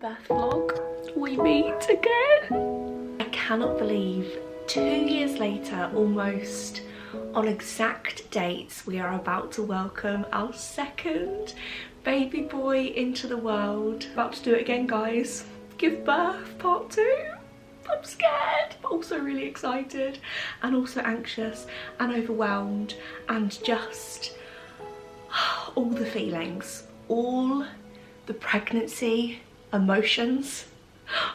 birth vlog. We meet again. I cannot believe 2 years later, almost on exact dates, we are about to welcome our second baby boy into the world. About to do it again, guys. Give birth, part 2. I'm scared, but also really excited, and also anxious and overwhelmed, and just all the feelings, all the pregnancy emotions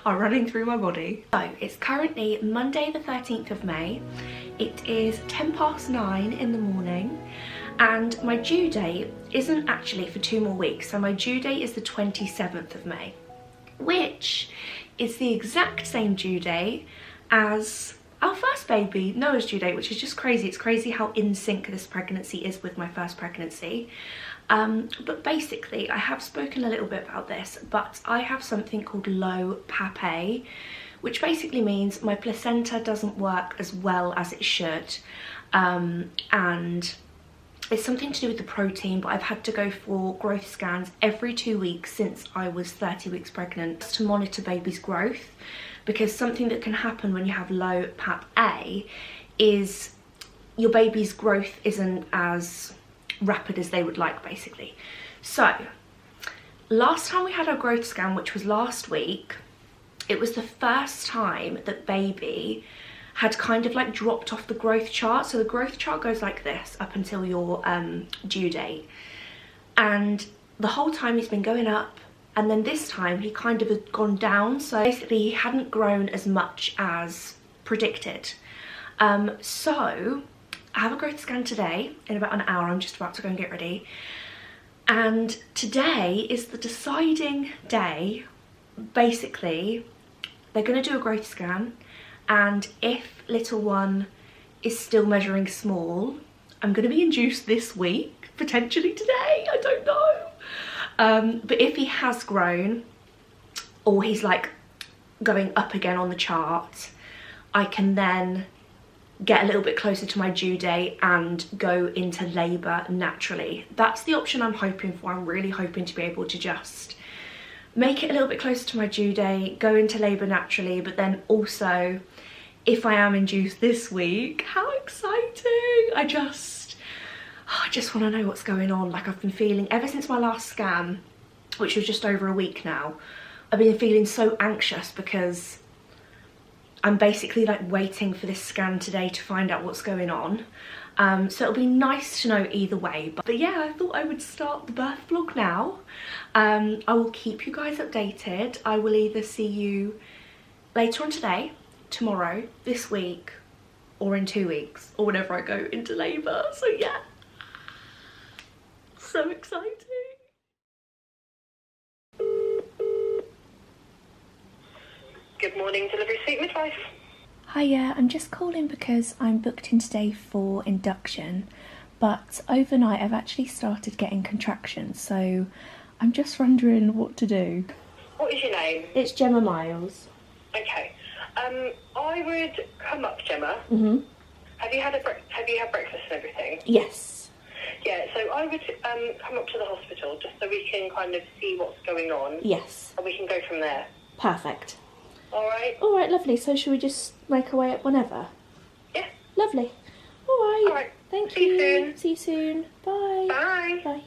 are running through my body. So it's currently Monday the 13th of May. It is 9:10 in the morning, and my due date isn't actually for 2 more weeks. So my due date is the 27th of May, which is the exact same due date as our first baby, Noah's due date, which is just crazy. It's crazy how in sync this pregnancy is with my first pregnancy. But basically, I have spoken a little bit about this, but I have something called low PAP-A, which basically means my placenta doesn't work as well as it should. And it's something to do with the protein, but I've had to go for growth scans every 2 weeks since I was 30 weeks pregnant to monitor baby's growth, because something that can happen when you have low PAP-A is your baby's growth isn't as rapid as they would like, basically. So last time we had our growth scan, which was last week, it was the first time that baby had kind of like dropped off the growth chart. So the growth chart goes like this up until your due date, and the whole time he's been going up, and then this time he kind of had gone down. So basically he hadn't grown as much as predicted. So I have a growth scan today in about an hour. I'm just about to go and get ready, and today is the deciding day. Basically they're going to do a growth scan, and if little one is still measuring small, I'm going to be induced this week, potentially today, I don't know. But if he has grown, or he's like going up again on the chart, I can then get a little bit closer to my due date and go into labour naturally. That's the option I'm hoping for. I'm really hoping to be able to just make it a little bit closer to my due date, go into labour naturally, but then also, if I am induced this week, how exciting! I just want to know what's going on. Like, I've been feeling, ever since my last scan, which was just over a week now, I've been feeling so anxious because I'm basically like waiting for this scan today to find out what's going on. So it'll be nice to know either way. But yeah, I thought I would start the birth vlog now. I will keep you guys updated. I will either see you later on today, tomorrow, this week, or in 2 weeks, or whenever I go into labour. So yeah, so exciting. Good morning, Delivery Suite Midwife. Hiya, I'm just calling because I'm booked in today for induction, but overnight I've actually started getting contractions, so I'm just wondering what to do. What is your name? It's Gemma Miles. Okay. I would come up, Gemma. Mhm. Have you had breakfast and everything? Yes. Yeah. So I would come up to the hospital just so we can kind of see what's going on. Yes. And we can go from there. Perfect. All right. All right, lovely. So should we just make our way up whenever? Yeah. Lovely. All right. All right. Thank See you soon. See you soon. Bye. Bye. Bye.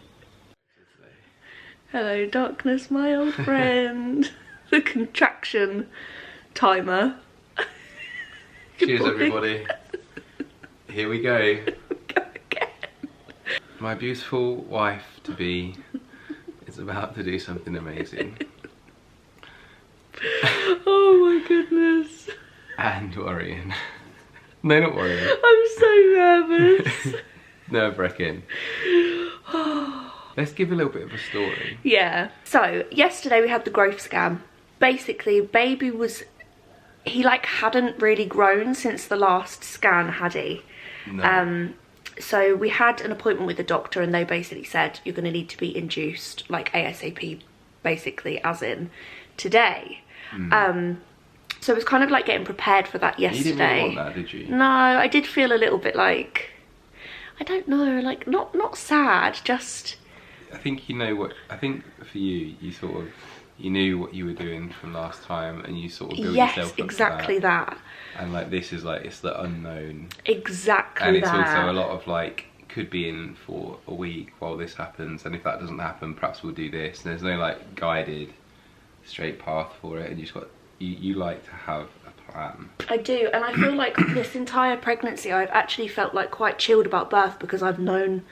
Hello, darkness, my old friend. The contraction timer. Cheers, everybody. Here we go. Go again. My beautiful wife-to-be is about to do something amazing. Oh my goodness. And worrying. No, not worrying. I'm so nervous. Nerve-wracking. Let's give a little bit of a story. Yeah. So yesterday we had the growth scan. Basically, baby was, he like hadn't really grown since the last scan, had he? No. So we had an appointment with the doctor, and they basically said you're going to need to be induced like ASAP, basically, as in today. So it was kind of like getting prepared for that yesterday. You didn't really want that, did you? No, I did feel a little bit like, I don't know, like not sad, just I think you know what, I think for you, you sort of you knew what you were doing from last time, and you sort of built Yes, yourself up exactly to that. And like this is like, it's the unknown. Exactly and it's that. also a lot of like, could be in for a week while this happens, and if that doesn't happen, perhaps we'll do this. And there's no like guided straight path for it, and you just got, you like to have a plan. I do, and I feel like this entire pregnancy I've actually felt like quite chilled about birth because I've known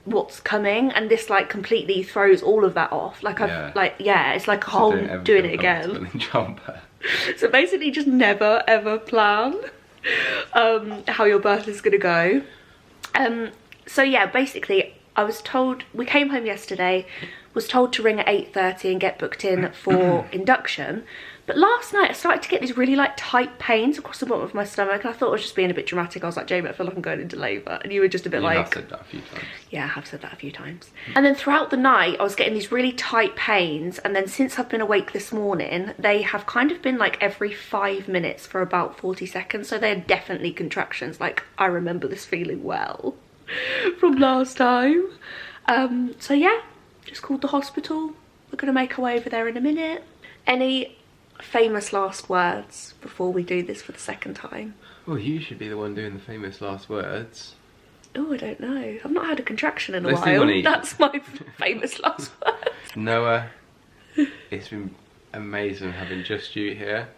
what's coming, and this like completely throws all of that off. Like I've like, yeah, it's like a whole doing it again. So basically just never ever plan how your birth is gonna go. So yeah, basically I was told, we came home yesterday, was told to ring at 8:30 and get booked in for induction. But last night I started to get these really like tight pains across the bottom of my stomach, and I thought I was just being a bit dramatic. I was like, Jamie, I feel like I'm going into labour. And you were just a bit like... You have said that a few times. Yeah, I have said that a few times. And then throughout the night I was getting these really tight pains, and then since I've been awake this morning, they have kind of been like every 5 minutes for about 40 seconds. So they're definitely contractions. Like, I remember this feeling well from last time. So yeah, just called the hospital. We're gonna make our way over there in a minute. Any famous last words before we do this for the second time? Well, you should be the one doing the famous last words. Oh, I don't know. I've not had a contraction in a Let's do while. one each. That's my famous last words. Noah, it's been amazing having just you here.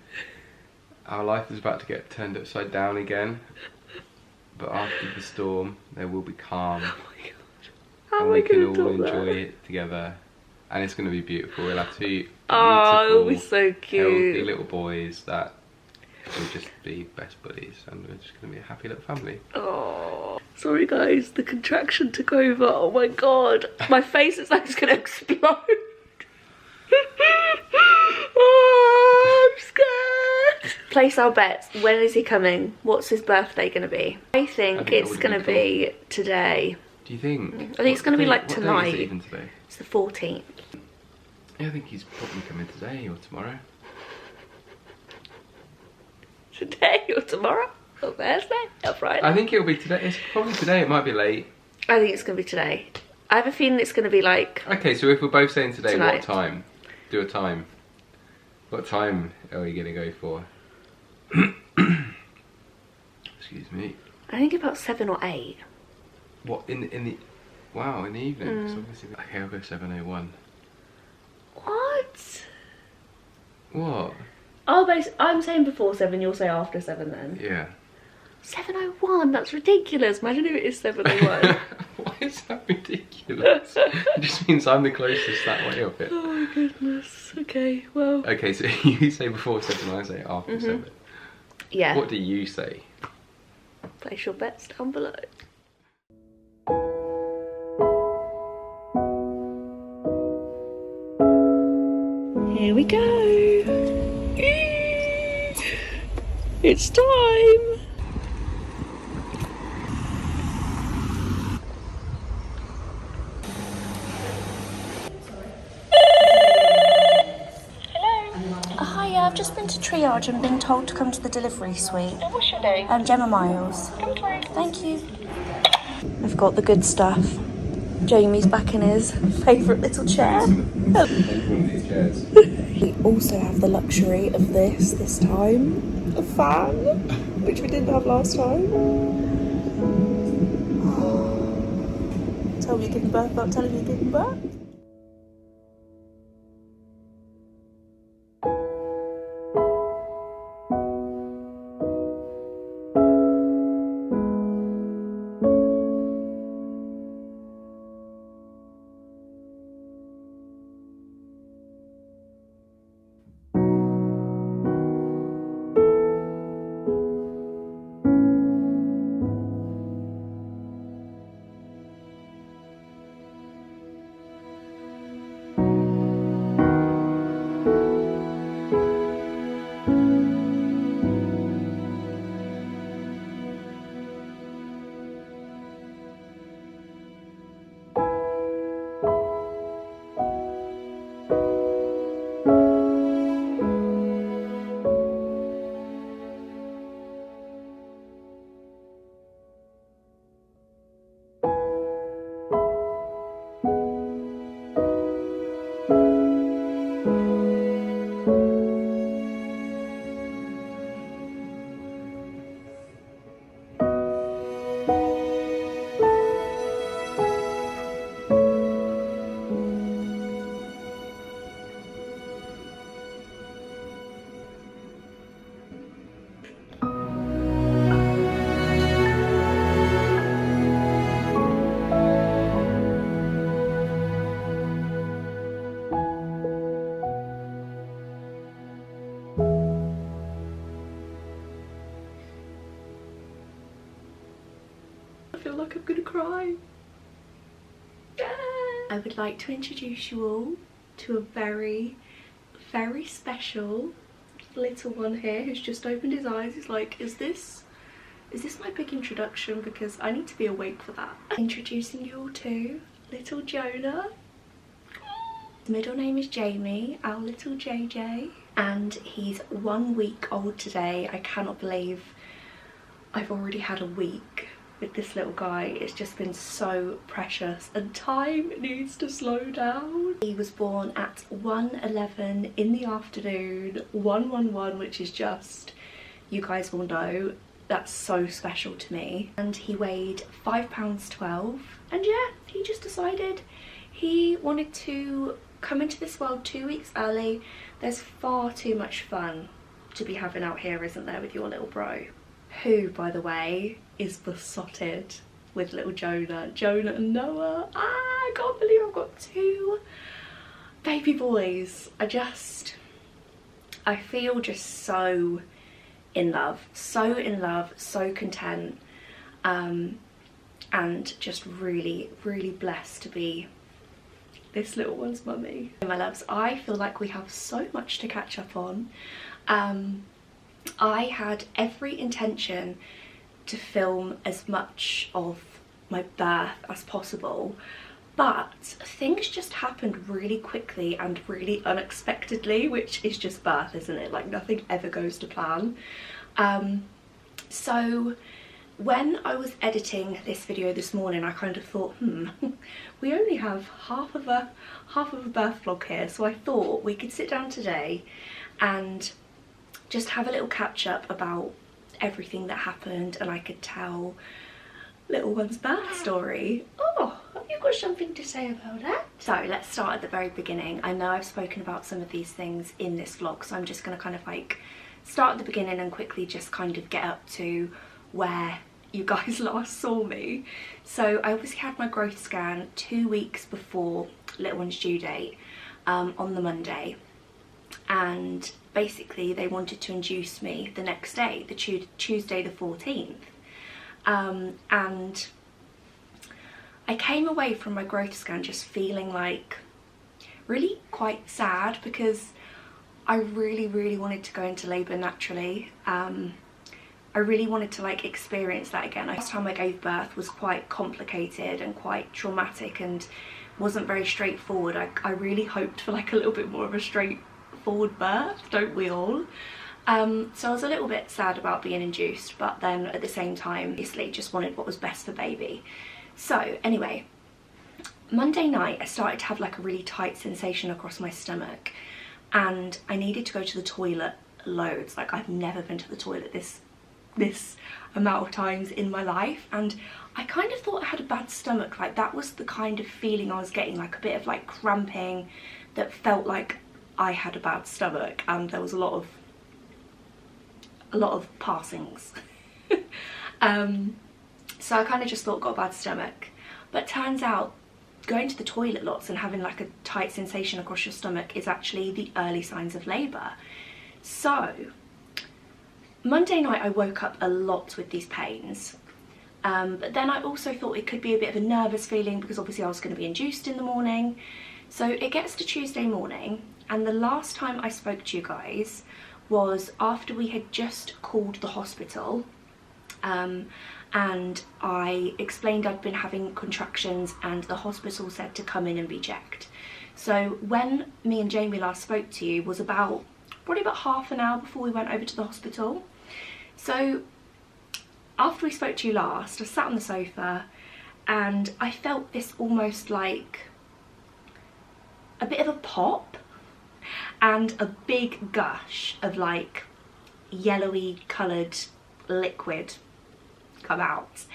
Our life is about to get turned upside down again, but after the storm there will be calm. Oh my god. How and am I we can gonna all do enjoy that? it together, and it's going to be beautiful. We'll have two Oh, it'll be beautiful, so cute. healthy little boys that will just be best buddies, and we're just going to be a happy little family. Oh, sorry guys, the contraction took over. Oh my god, my face is like it's gonna explode. Oh, I'm scared. Place our bets. When is he coming? What's his birthday gonna be? I think it's gonna be today. Do you think? I think it's gonna be like tonight. What date is it even today? It's the 14th. Yeah, I think he's probably coming today or tomorrow. Today or tomorrow? Or Thursday? Or Friday? I think it'll be today. It's probably today. It might be late. I think it's gonna be today. I have a feeling it's gonna be like... Okay, so if we're both saying today, tonight. what time? Do a time. What time are we gonna go for? Excuse me. I think about 7 or 8. What, in the... Wow, in the evening? 'Cause obviously... Okay, I'll go 7:01. What? What? Oh, I'm saying before 7, you'll say after 7 then. Yeah. 7:01, that's ridiculous. Imagine if it is 7:01. Why is that ridiculous? It just means I'm the closest that way of it. Oh my goodness. Okay, well. Okay, so you say before 7, I say after 7. Yeah. What do you say? Place your bets down below. Here we go. It's time. Hi, I've just been to triage and been told to come to the delivery suite. What's your name? Gemma Miles. Come through. Thank you. I've got the good stuff. Jamie's back in his favourite little chair. We also have the luxury of this time. A fan, which we didn't have last time. Tell me you're giving birth without telling me you're giving birth. I feel like I'm gonna cry. I would like to introduce you all to a very, very special little one here who's just opened his eyes. He's like, is this my big introduction? Because I need to be awake for that. Introducing you all to little Jonah. His middle name is Jamie, our little JJ, and he's 1 week old today. I cannot believe I've already had a week with this little guy. It's just been so precious and time needs to slow down. He was born at 1:11 in the afternoon, 111, which is just, you guys will know, that's so special to me. And he weighed £5.12, and yeah, he just decided he wanted to come into this world 2 weeks early. There's far too much fun to be having out here, isn't there, with your little bro? Who, by the way, is besotted with little Jonah. Jonah and Noah. I can't believe I've got 2 baby boys. I feel just so in love, so content, and just really, really blessed to be this little one's mummy. My loves, I feel like we have so much to catch up on. I had every intention to film as much of my birth as possible, but things just happened really quickly and really unexpectedly, which is just birth, isn't it? Like, nothing ever goes to plan. So when I was editing this video this morning, I kind of thought, we only have half of a birth vlog here, so I thought we could sit down today and just have a little catch up about everything that happened, and I could tell little one's birth story. Oh, have you got something to say about that? So let's start at the very beginning. I know I've spoken about some of these things in this vlog, so I'm just going to kind of like start at the beginning and quickly just kind of get up to where you guys last saw me. So I obviously had my growth scan 2 weeks before little one's due date, on the Monday, and basically they wanted to induce me the next day, the Tuesday the 14th. And I came away from my growth scan just feeling like really quite sad, because I really wanted to go into labour naturally. I really wanted to like experience that again. Last time I gave birth was quite complicated and quite traumatic and wasn't very straightforward. I really hoped for like a little bit more of a straightforward birth, don't we all? So I was a little bit sad about being induced, but then at the same time, obviously just wanted what was best for baby. So anyway, Monday night I started to have like a really tight sensation across my stomach, and I needed to go to the toilet loads. Like, I've never been to the toilet this amount of times in my life, and I kind of thought I had a bad stomach. Like, that was the kind of feeling I was getting, like a bit of like cramping that felt like I had a bad stomach, and there was a lot of passings. So I kind of just thought, got a bad stomach, but turns out going to the toilet lots and having like a tight sensation across your stomach is actually the early signs of labour. So Monday night I woke up a lot with these pains, but then I also thought it could be a bit of a nervous feeling because obviously I was going to be induced in the morning. So it gets to Tuesday morning, and the last time I spoke to you guys was after we had just called the hospital, and I explained I'd been having contractions and the hospital said to come in and be checked. So when me and Jamie last spoke to you was probably about half an hour before we went over to the hospital. So after we spoke to you last, I sat on the sofa and I felt this almost like a bit of a pop and a big gush of like yellowy coloured liquid come out,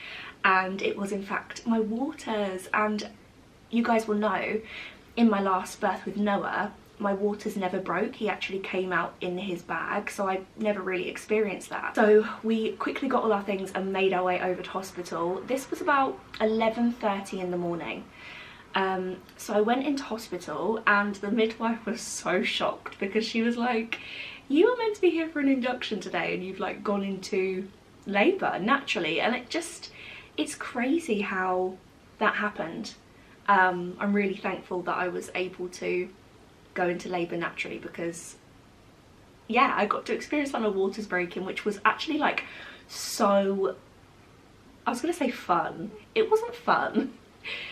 and it was in fact my waters. And you guys will know, in my last birth with Noah, my waters never broke. He actually came out in his bag, so I never really experienced that. So we quickly got all our things and made our way over to hospital. This was about 11:30 in the morning. So I went into hospital and the midwife was so shocked because she was like, you were meant to be here for an induction today and you've like gone into labour naturally. And it's crazy how that happened. I'm really thankful that I was able to go into labour naturally, because yeah, I got to experience my waters breaking, which was actually like so, I was gonna say fun. It wasn't fun.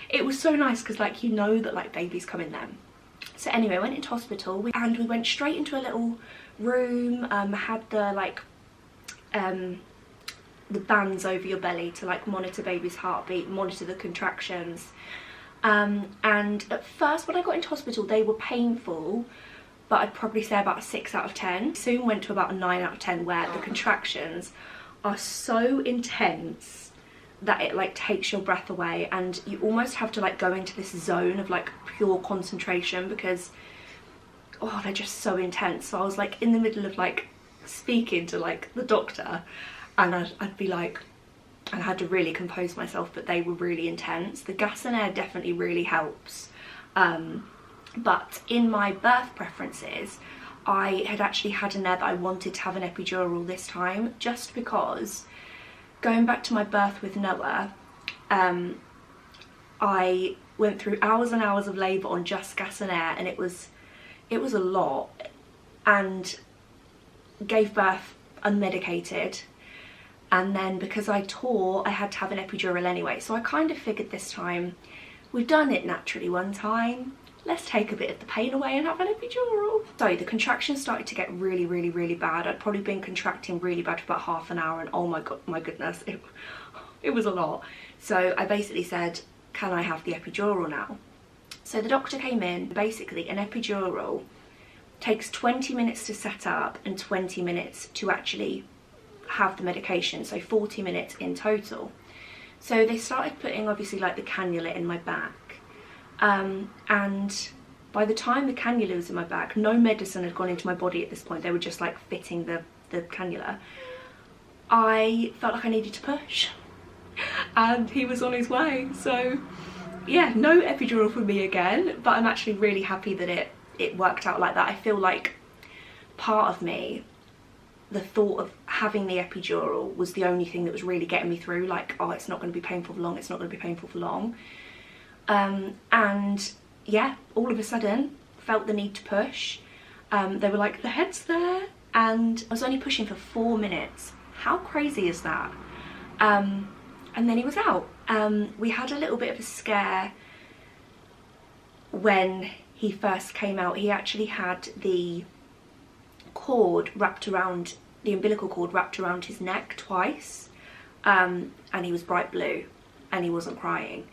It was so nice because like, you know that like babies come in them. So anyway, I went into hospital and we went straight into a little room. Had the like the bands over your belly to like monitor baby's heartbeat, monitor the contractions. And at first when I got into hospital they were painful, but I'd probably say about a 6 out of 10. Soon went to about a 9 out of 10, where the contractions are so intense that it like takes your breath away, and you almost have to like go into this zone of like pure concentration because oh, they're just so intense. So I was like in the middle of like speaking to like the doctor, and I'd be like, and I had to really compose myself, but they were really intense. The gas and air definitely really helps. But in my birth preferences, I had actually had in there that I wanted to have an epidural this time, just because going back to my birth with Noah, I went through hours and hours of labour on just gas and air, and it was a lot, and gave birth unmedicated. And then because I tore, I had to have an epidural anyway. So I kind of figured this time, we've done it naturally one time, let's take a bit of the pain away and have an epidural. So the contractions started to get really, really, really bad. I'd probably been contracting really bad for about half an hour, and oh my god, my goodness, it was a lot. So I basically said, can I have the epidural now? So the doctor came in. Basically an epidural takes 20 minutes to set up and 20 minutes to actually have the medication, so 40 minutes in total. So they started putting obviously like the cannula in my back, and by the time the cannula was in my back, no medicine had gone into my body at this point. They were just like fitting the cannula. I felt like I needed to push, and he was on his way. So yeah, no epidural for me again, but I'm actually really happy that it worked out like that. I feel like part of me, the thought of having the epidural was the only thing that was really getting me through, like, oh, it's not going to be painful for long, it's not going to be painful for long. And yeah, all of a sudden felt the need to push. They were like, the head's there, and I was only pushing for 4 minutes. How crazy is that? And then he was out. We had a little bit of a scare when he first came out. He actually had the cord wrapped around, the umbilical cord wrapped around his neck twice, and he was bright blue and he wasn't crying.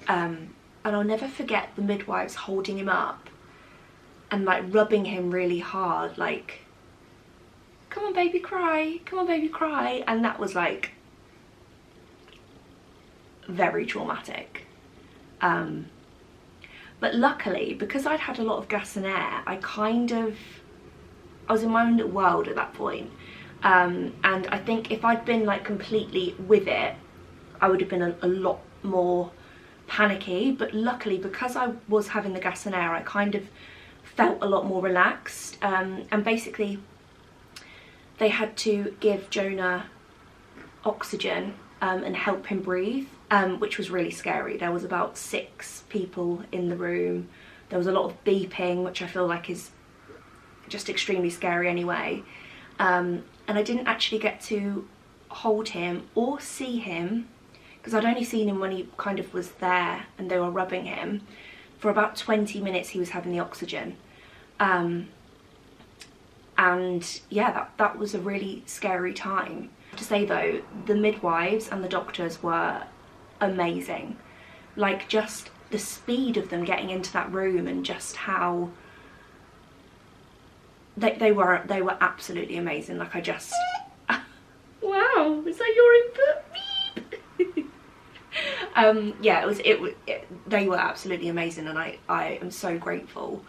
And I'll never forget the midwives holding him up and like rubbing him really hard, like, come on baby, cry, come on baby, cry. And that was like very traumatic. But luckily, because I'd had a lot of gas and air, I was in my own little world at that point. And I think if I'd been like completely with it, I would have been a lot more panicky. But luckily, because I was having the gas and air, I kind of felt a lot more relaxed. And basically they had to give Jonah oxygen and help him breathe, which was really scary. There was about 6 people in the room. There was a lot of beeping, which I feel like is just extremely scary anyway. And I didn't actually get to hold him or see him, because I'd only seen him when he kind of was there and they were rubbing him. For about 20 minutes he was having the oxygen. And yeah, that was a really scary time. To say though, the midwives and the doctors were amazing. Like, just the speed of them getting into that room, and just how they were absolutely amazing. Like, I just wow, is that your input? Beep. Yeah, they were absolutely amazing, and I am so grateful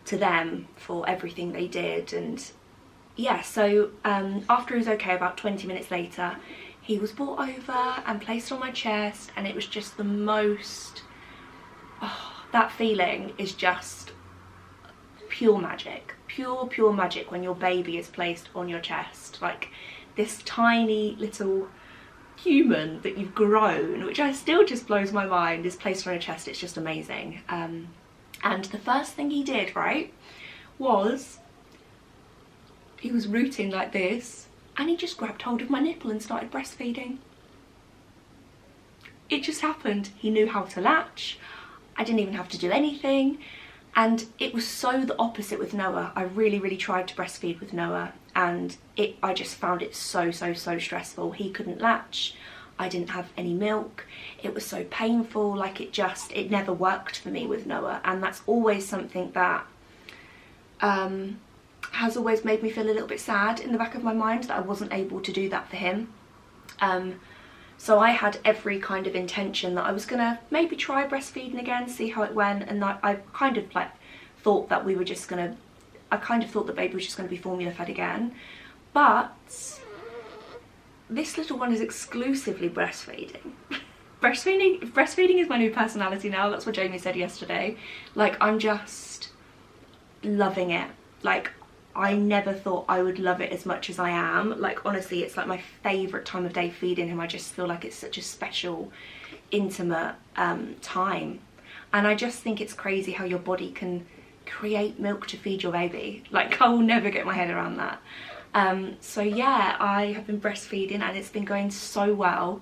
to them for everything they did. And yeah, so after he was okay, about 20 minutes later, he was brought over and placed on my chest, and it was just the most, that feeling is just pure magic, pure magic when your baby is placed on your chest. Like this tiny little human that you've grown, which I still just blows my mind, is placed on your chest. It's just amazing. And the first thing he did, right, was he was rooting like this, and he just grabbed hold of my nipple and started breastfeeding. It just happened. He knew how to latch. I didn't even have to do anything. And it was so the opposite with Noah. I really tried to breastfeed with Noah, and I just found it so stressful. He couldn't latch. I didn't have any milk. It was so painful. Like it never worked for me with Noah. And that's always something that has always made me feel a little bit sad in the back of my mind, that I wasn't able to do that for him. So I had every kind of intention that I was gonna maybe try breastfeeding again, see how it went, and I kind of like thought that we were just gonna, I kind of thought the baby was just gonna be formula fed again. But this little one is exclusively breastfeeding. Breastfeeding is my new personality now. That's what Jamie said yesterday. Like, I'm just loving it. Like, I never thought I would love it as much as I am. Like, honestly, it's like my favourite time of day feeding him. I just feel like it's such a special, intimate time. And I just think it's crazy how your body can create milk to feed your baby. Like, I will never get my head around that. So yeah, I have been breastfeeding, and it's been going so well,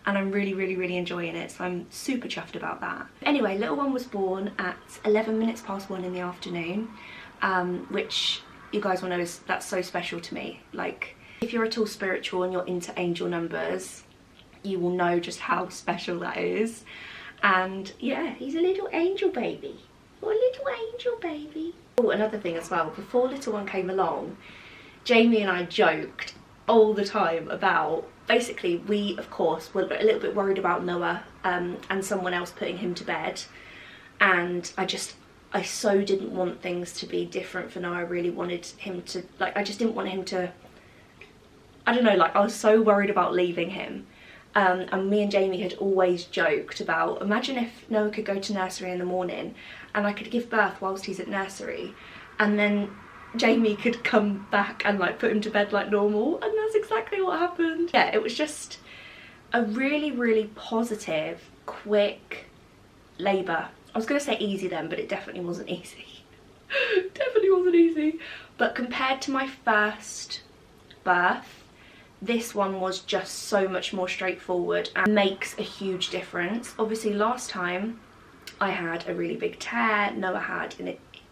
and I'm really enjoying it. So I'm super chuffed about that. Anyway, little one was born at 11 minutes past 1 in the afternoon, which you guys will know that's so special to me. Like, if you're at all spiritual and you're into angel numbers, you will know just how special that is. And yeah, he's a little angel baby. What a little angel baby. Oh, another thing as well, before little one came along, Jamie and I joked all the time about, basically, we of course were a little bit worried about Noah and someone else putting him to bed, and I so didn't want things to be different for Noah. I really wanted him to, like, I just didn't want him to, I don't know, like, I was so worried about leaving him. And me and Jamie had always joked about, imagine if Noah could go to nursery in the morning and I could give birth whilst he's at nursery, and then Jamie could come back and like put him to bed like normal. And that's exactly what happened. Yeah, it was just a really positive, quick labour. I was going to say easy then, but it definitely wasn't easy. Definitely wasn't easy. But compared to my first birth, this one was just so much more straightforward and makes a huge difference. Obviously last time I had a really big tear, Noah had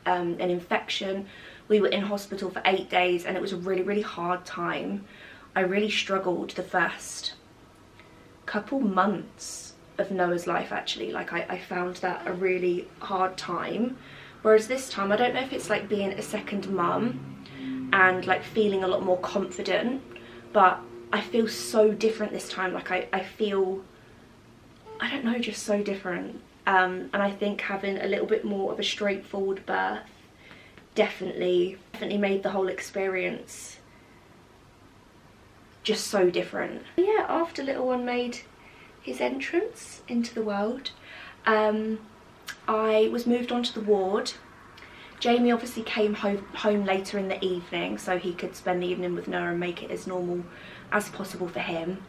an infection. We were in hospital for 8 days, and it was a really hard time. I really struggled the first couple months of Noah's life, actually. Like, I found that a really hard time. Whereas this time, I don't know if it's like being a second mum and like feeling a lot more confident, but I feel so different this time. Like, I feel, I don't know, just so different. And I think having a little bit more of a straightforward birth definitely made the whole experience just so different. Yeah, after little one made his entrance into the world, I was moved onto the ward. Jamie obviously came home later in the evening so he could spend the evening with Noah and make it as normal as possible for him.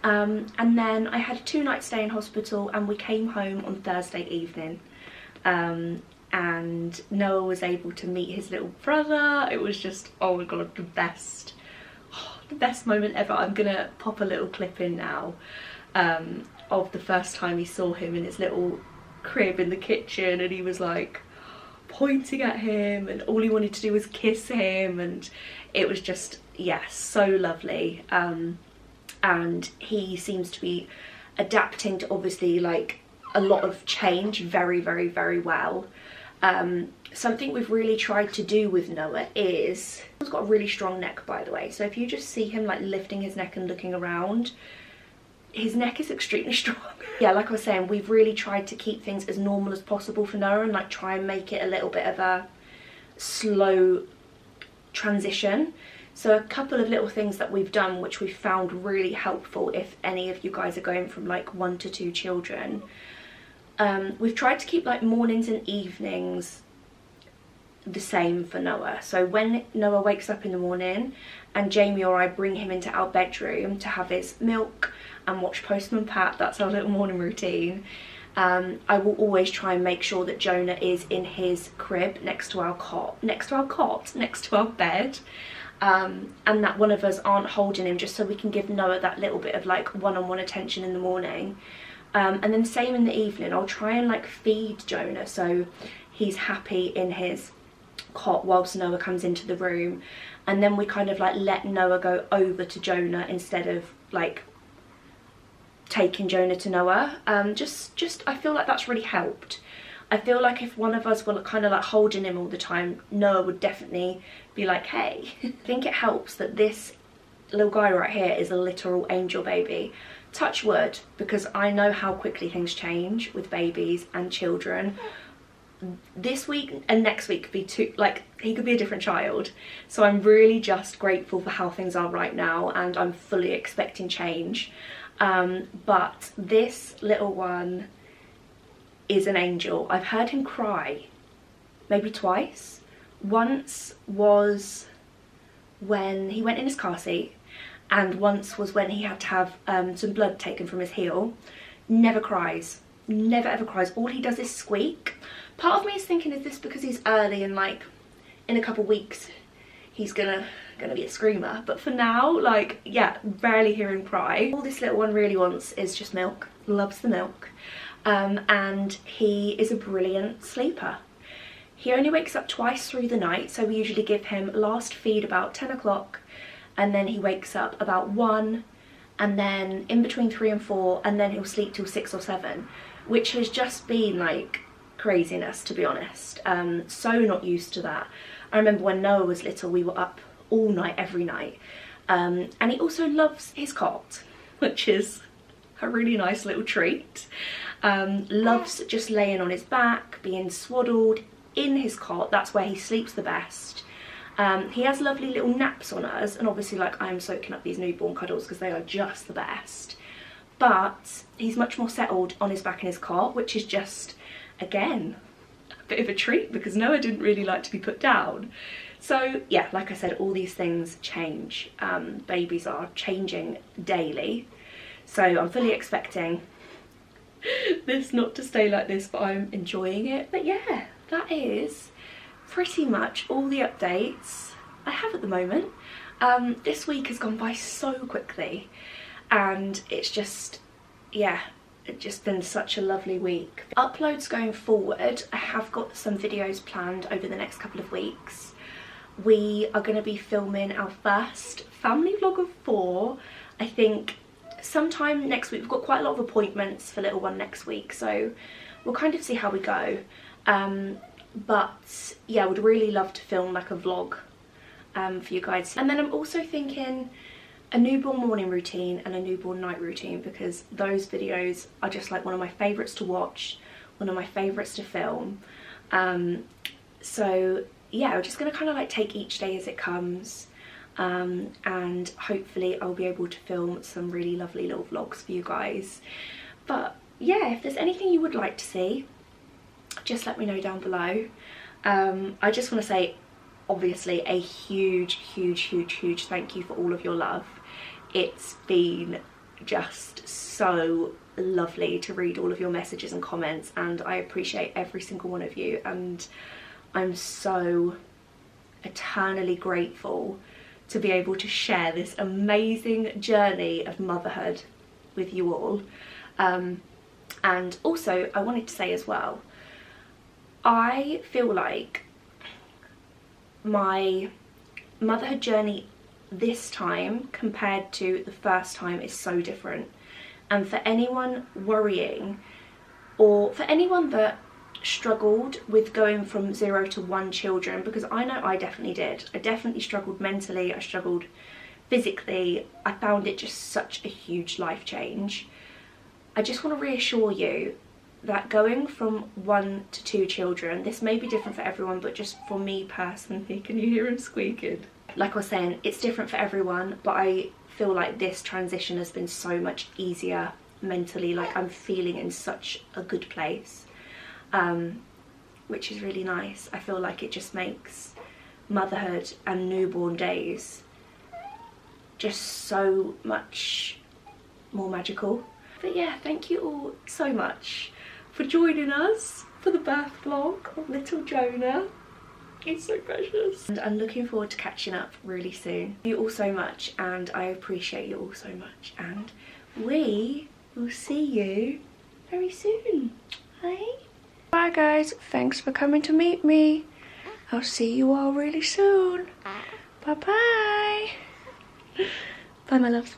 And then I had a 2-night stay in hospital, and we came home on Thursday evening. And Noah was able to meet his little brother. It was just, oh my god, the best moment ever. I'm gonna pop a little clip in now of the first time he saw him in his little crib in the kitchen, and he was like pointing at him, and all he wanted to do was kiss him, and it was just, yeah, so lovely. And he seems to be adapting to obviously like a lot of change very well. Something we've really tried to do with Noah is, he's got a really strong neck, by the way, so if you just see him like lifting his neck and looking around, his neck is extremely strong. Yeah, like I was saying, we've really tried to keep things as normal as possible for Noah and like try and make it a little bit of a slow transition. So a couple of little things that we've done which we've found really helpful if any of you guys are going from like 1 to 2 children. We've tried to keep like mornings and evenings the same for Noah. So when Noah wakes up in the morning and Jamie or I bring him into our bedroom to have his milk and watch Postman Pat, that's our little morning routine, I will always try and make sure that Jonah is in his crib next to our bed, and that one of us aren't holding him, just so we can give Noah that little bit of like one-on-one attention in the morning. And then same in the evening, I'll try and like feed Jonah so he's happy in his cot whilst Noah comes into the room, and then we kind of like let Noah go over to Jonah instead of like taking Jonah to Noah. Just I feel like that's really helped. I feel like if one of us were kind of like holding him all the time, Noah would definitely be like, hey. I think it helps that this little guy right here is a literal angel baby. Touch wood, because I know how quickly things change with babies and children. This week and next week could be he could be a different child. So I'm really just grateful for how things are right now, and I'm fully expecting change. But this little one is an angel. I've heard him cry maybe twice. Once was when he went in his car seat, and once was when he had to have some blood taken from his heel. Never cries, never ever cries. All he does is squeak. Part of me is thinking, is this because he's early and like in a couple weeks he's gonna be a screamer? But for now, like, yeah, rarely hear him cry. All this little one really wants is just milk. Loves the milk. And he is a brilliant sleeper. He only wakes up twice through the night, so we usually give him last feed about 10 o'clock, and then he wakes up about 1, and then in between 3 and 4, and then he'll sleep till 6 or 7, which has just been like craziness, to be honest. So not used to that. I remember when Noah was little, we were up all night, every night. And he also loves his cot, which is a really nice little treat. Loves just laying on his back, being swaddled in his cot. That's where he sleeps the best. He has lovely little naps on us, and obviously like I'm soaking up these newborn cuddles because they are just the best. But he's much more settled on his back in his cot, which is just, again, a bit of a treat because Noah didn't really like to be put down. So yeah, like I said, all these things change. Babies are changing daily. So I'm fully expecting this not to stay like this, but I'm enjoying it. But yeah, that is pretty much all the updates I have at the moment. This week has gone by so quickly, and it's just, yeah, it's just been such a lovely week. Uploads going forward, I have got some videos planned over the next couple of weeks. We are going to be filming our first family vlog of 4, I think sometime next week. We've got quite a lot of appointments for little one next week, so we'll kind of see how we go. But yeah, I would really love to film like a vlog for you guys. And then I'm also thinking a newborn morning routine and a newborn night routine, because those videos are just like one of my favourites to watch, one of my favourites to film. So yeah, we're just going to kind of like take each day as it comes, and hopefully I'll be able to film some really lovely little vlogs for you guys. But yeah, if there's anything you would like to see, just let me know down below. I just want to say, obviously, a huge thank you for all of your love. It's been just so lovely to read all of your messages and comments, and I appreciate every single one of you, and I'm so eternally grateful to be able to share this amazing journey of motherhood with you all. And also, I wanted to say as well, I feel like my motherhood journey this time compared to the first time is so different. And for anyone worrying, or for anyone that struggled with going from 0 to 1 children, because I know I definitely did. I definitely struggled mentally, I struggled physically, I found it just such a huge life change. I just want to reassure you that going from 1 to 2 children, this may be different for everyone, but just for me personally, can you hear him squeaking? Like I was saying, it's different for everyone, but I feel like this transition has been so much easier mentally. Like, I'm feeling in such a good place, which is really nice. I feel like it just makes motherhood and newborn days just so much more magical. But yeah, thank you all so much for joining us for the birth vlog of little Jonah. He's so precious. And I'm looking forward to catching up really soon. Thank you all so much, and I appreciate you all so much. And we will see you very soon. Hey? Bye guys, thanks for coming to meet me. I'll see you all really soon. Bye bye. Bye my loves.